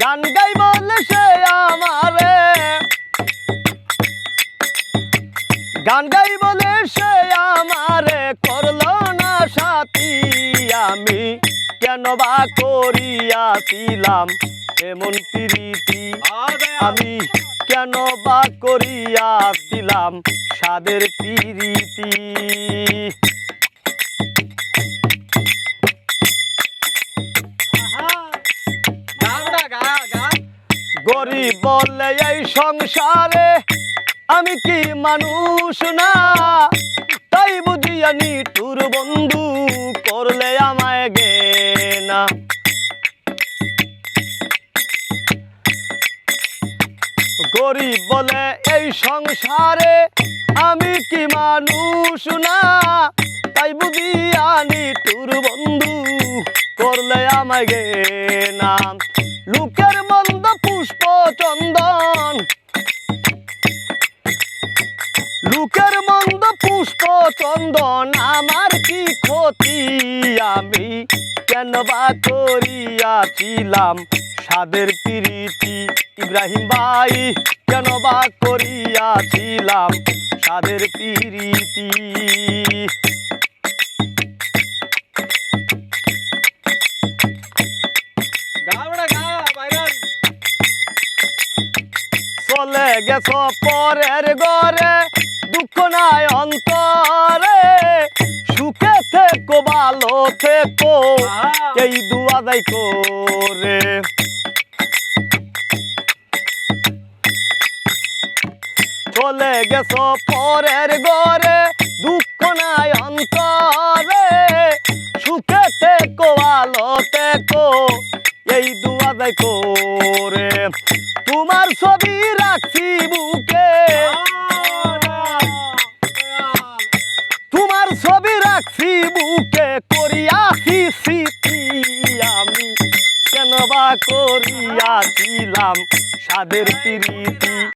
গান গাই বলে সে আমারে, গান গাই বলে সে আমারে করলো না সাথী। আমি কেন বা করিয়াছিলাম এমন প্রীতি, আমি কেন বা করিয়াছিলাম সাদের প্রীতি। গরিব বলে এই সংসারে আমি কি মানুষ না, তাই বুঝিয়া নিঠুর বন্ধু করলে আমায় ঘেনা। গরিব বলে এই সংসারে আমি কি মানুষ না, তাই বুঝিয়া নিঠুর বন্ধু করলে আমায় ঘেনা। লোকের মন্দ পুষ্প চন্দন, লোকের মন্দ পুষ্প চন্দন আমার কি ক্ষতি। আমি কেন বা করিয়াছিলাম সাদের প্রীতি। ইব্রাহিম ভাই কেন বা করিয়াছিলাম সাদের প্রীতি। চলে গেছ পরের ঘরে দুঃখ নাই অন্তরে, সুখে থেকো ভালো থেকো এই দুয়া দাই করে। চলে গেছ পরের ঘরে দুঃখ নাই অন্তরে, সুখে থেকো ভালো থেকো এই দুয়া দাই করে। তোমার ছবি রাখছি বুকে, তোমার ছবি রাখছি বুকে করিয়াছি স্মৃতি। আমি কেন বা করিয়াছিলাম সাদের প্রীতি।